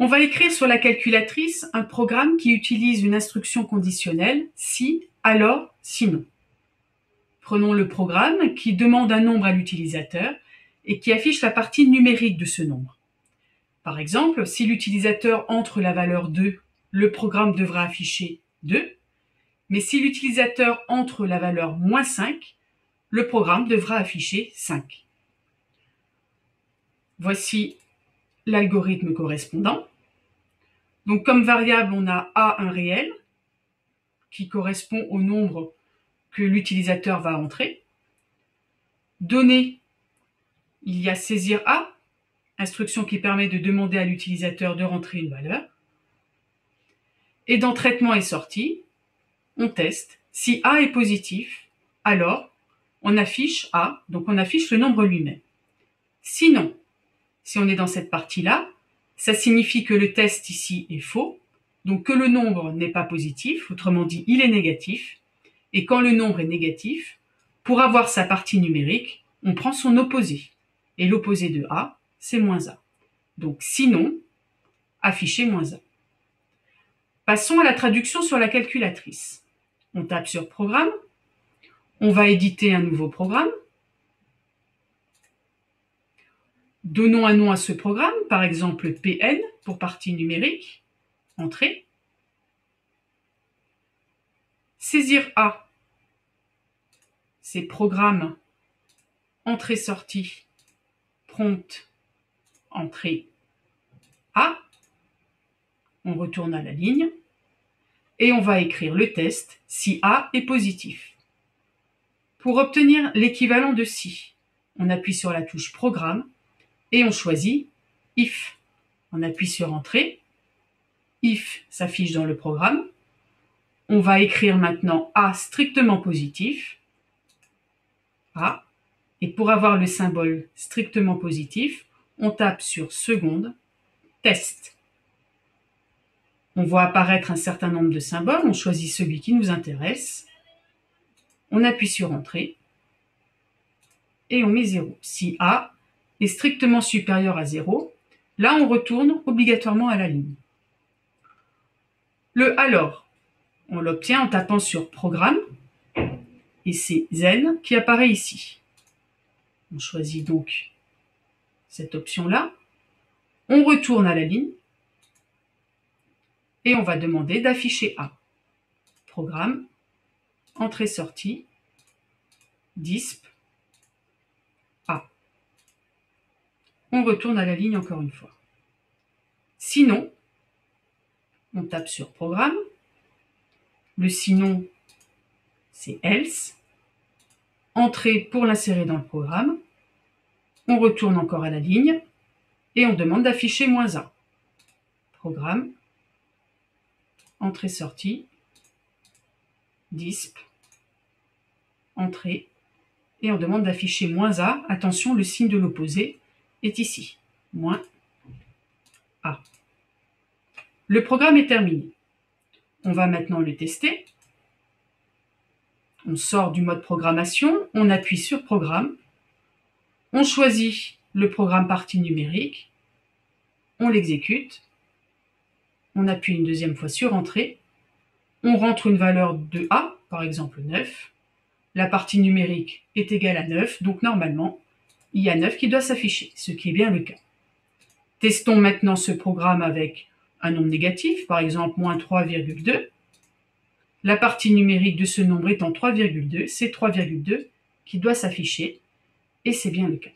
va écrire sur la calculatrice un programme qui utilise une instruction conditionnelle si, alors, sinon. Prenons le programme qui demande un nombre à l'utilisateur et qui affiche la partie numérique de ce nombre. Par exemple, si l'utilisateur entre la valeur 2, le programme devra afficher 2, mais si l'utilisateur entre la valeur moins 5, le programme devra afficher 5. Voici l'algorithme correspondant. Donc comme variable, on a A, un réel, qui correspond au nombre que l'utilisateur va entrer. Donné, il y a saisir A, instruction qui permet de demander à l'utilisateur de rentrer une valeur. Et dans traitement et sortie, on teste. Si A est positif, alors on affiche A, donc on affiche le nombre lui-même. Sinon, si on est dans cette partie-là, ça signifie que le test ici est faux, donc que le nombre n'est pas positif, autrement dit, il est négatif. Et quand le nombre est négatif, pour avoir sa partie numérique, on prend son opposé. Et l'opposé de A, c'est moins A. Donc sinon, afficher moins A. Passons à la traduction sur la calculatrice. On tape sur Programme. On va éditer un nouveau programme. Donnons un nom à ce programme, par exemple PN pour partie numérique. Entrée. Saisir A, c'est programme, entrée-sortie, prompt, entrée A. On retourne à la ligne et on va écrire le test si A est positif. Pour obtenir l'équivalent de si, on appuie sur la touche Programme et on choisit if. On appuie sur Entrée. If s'affiche dans le programme. On va écrire maintenant A strictement positif. A. Et pour avoir le symbole strictement positif, on tape sur seconde, test. On voit apparaître un certain nombre de symboles. On choisit celui qui nous intéresse. On appuie sur Entrée. Et on met 0. Si A est strictement supérieur à 0, là on retourne obligatoirement à la ligne. Le alors, on l'obtient en tapant sur Programme, et c'est Zen qui apparaît ici. On choisit donc cette option-là. On retourne à la ligne, et on va demander d'afficher A. Programme, entrée-sortie, disp, A. On retourne à la ligne encore une fois. Sinon, on tape sur Programme. Le sinon, c'est else. Entrée pour l'insérer dans le programme. On retourne encore à la ligne et on demande d'afficher moins A. Programme, entrée-sortie, disp, entrée, et on demande d'afficher moins A. Attention, le signe de l'opposé est ici, moins A. Le programme est terminé. On va maintenant le tester. On sort du mode programmation, on appuie sur Programme, on choisit le programme partie numérique, on l'exécute, on appuie une deuxième fois sur Entrée, on rentre une valeur de A, par exemple 9, la partie numérique est égale à 9, donc normalement, il y a 9 qui doit s'afficher, ce qui est bien le cas. Testons maintenant ce programme avec un nombre négatif, par exemple moins 3,2. La partie numérique de ce nombre étant 3,2, c'est 3,2 qui doit s'afficher, et c'est bien le cas.